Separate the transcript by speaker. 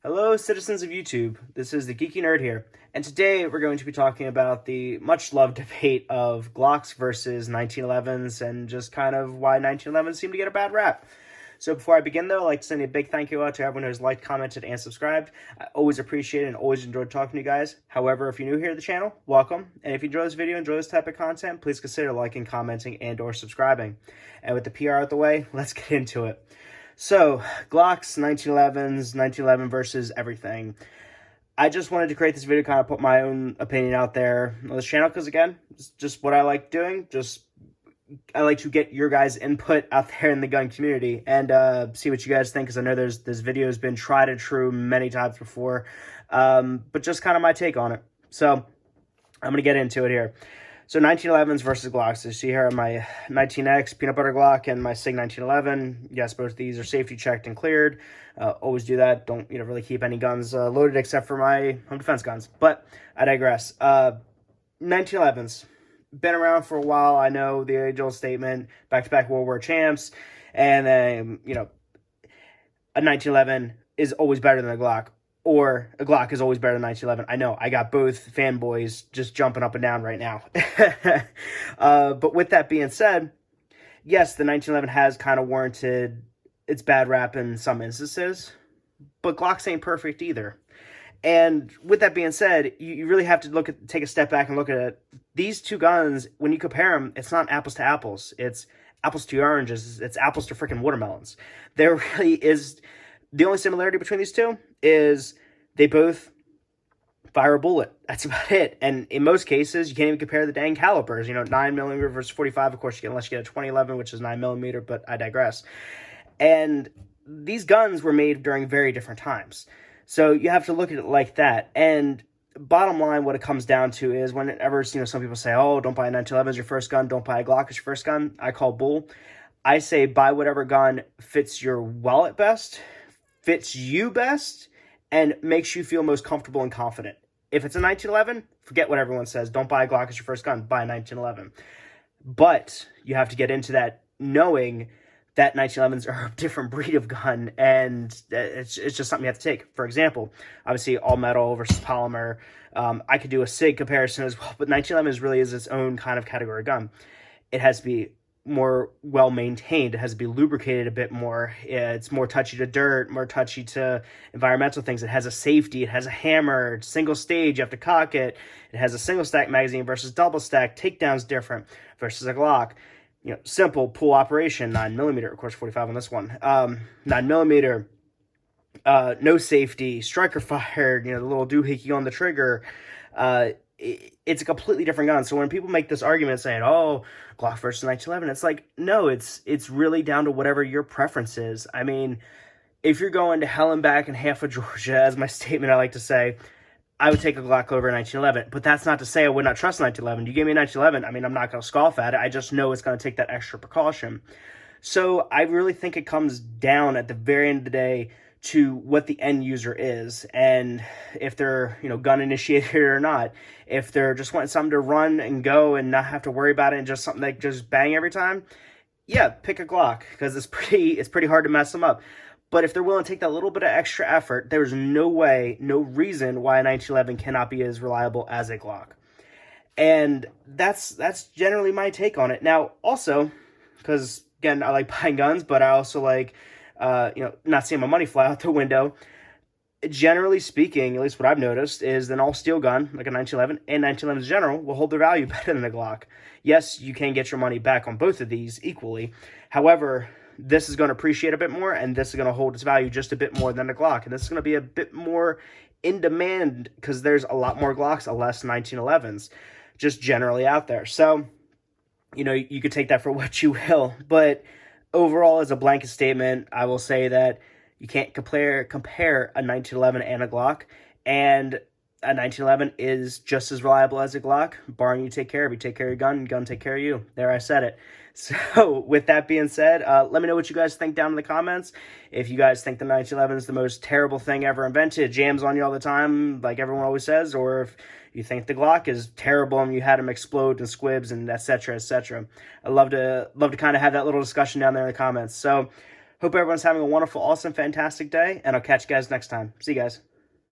Speaker 1: Hello, citizens of YouTube. This is the Geeky Nerd here, and today we're going to be talking about the much-loved debate of Glocks versus 1911s and just kind of why 1911s seem to get a bad rap. So before I begin, though, I'd like to send a big thank you out to everyone who's liked, commented, and subscribed. I always appreciate it and always enjoyed talking to you guys. However, if you're new here to the channel, welcome. And if you enjoy this video, enjoy this type of content, please consider liking, commenting, and or subscribing. And with the PR out the way, let's get into it. So, Glocks, 1911s, 1911 versus everything. I just wanted to create this video, kind of put my own opinion out there on this channel, because again, it's just what I like doing. I like to get your guys' input out there in the gun community and see what you guys think, because I know this video has been tried and true many times before, but just kind of my take on it. So, I'm going to get into it here. So 1911s versus Glocks. You see here on my 19X peanut butter Glock and my SIG 1911. Yes, both of these are safety checked and cleared. Always do that. Don't really keep any guns loaded except for my home defense guns. But I digress. 1911s. Been around for a while. I know the age-old statement, back-to-back World War champs. And then, a 1911 is always better than a Glock. Or a Glock is always better than 1911. I know, I got both fanboys just jumping up and down right now. But with that being said, yes, the 1911 has kind of warranted its bad rap in some instances, but Glocks ain't perfect either. And with that being said, you really have to take a step back and look at it. These two guns, when you compare them, it's not apples to apples. It's apples to oranges. It's apples to freaking watermelons. There really is... The only similarity between these two is they both fire a bullet. That's about it. And in most cases, you can't even compare the dang calibers. 9mm versus 45, of course, unless you get a 2011, which is 9mm, but I digress. And these guns were made during very different times. So you have to look at it like that. And bottom line, what it comes down to is whenever, some people say, oh, don't buy a 1911 as your first gun, don't buy a Glock as your first gun, I call bull. I say buy whatever gun fits your wallet best, fits you best, and makes you feel most comfortable and confident. If it's a 1911, forget what everyone says. Don't buy a Glock as your first gun. Buy a 1911. But you have to get into that knowing that 1911s are a different breed of gun, and it's just something you have to take. For example, obviously all metal versus polymer. I could do a SIG comparison as well, but 1911 really is its own kind of category gun. It has to be more well maintained. It has to be lubricated a bit more. It's more touchy to dirt, more touchy to environmental things. It has a safety. It has a hammer. It's single stage. You have to cock it. It has a single stack magazine versus double stack. Takedown's different versus a Glock. Simple pull operation, 9mm, of course, 45 on this one. 9mm, no safety, striker fire. The little doohickey on the trigger. It's a completely different gun. So when people make this argument saying, oh, Glock versus 1911, it's like, no, it's really down to whatever your preference is. I mean, if you're going to hell and back in half of Georgia, as my statement I like to say, I would take a Glock over a 1911. But that's not to say I would not trust 1911. You give me a 1911, I mean, I'm not going to scoff at it. I just know it's going to take that extra precaution. So I really think it comes down at the very end of the day to what the end user is, and if they're, gun initiated or not. If they're just wanting something to run and go and not have to worry about it and just something that just bang every time, yeah, pick a Glock, because it's pretty hard to mess them up. But if they're willing to take that little bit of extra effort, there's no way, no reason why a 1911 cannot be as reliable as a Glock. And that's generally my take on it. Now, also, because again, I like buying guns, but I also like not seeing my money fly out the window. Generally speaking, at least what I've noticed, is an all-steel gun, like a 1911, and 1911s in general, will hold their value better than a Glock. Yes, you can get your money back on both of these equally. However, this is going to appreciate a bit more, and this is going to hold its value just a bit more than a Glock. And this is going to be a bit more in demand, because there's a lot more Glocks, a less 1911s, just generally out there. So, you could take that for what you will, but overall, as a blanket statement, I will say that you can't compare a 1911 and a Glock, and a 1911 is just as reliable as a Glock, barring you take care of your gun take care of you. There, I said it. So, with that being said, let me know what you guys think down in the comments. If you guys think the 1911 is the most terrible thing ever invented, jams on you all the time, like everyone always says, or if you think the Glock is terrible and you had them explode and squibs and etc., etc. I love to kind of have that little discussion down there in the comments. So, Hope everyone's having a wonderful, awesome, fantastic day, and I'll catch you guys next time. See you guys.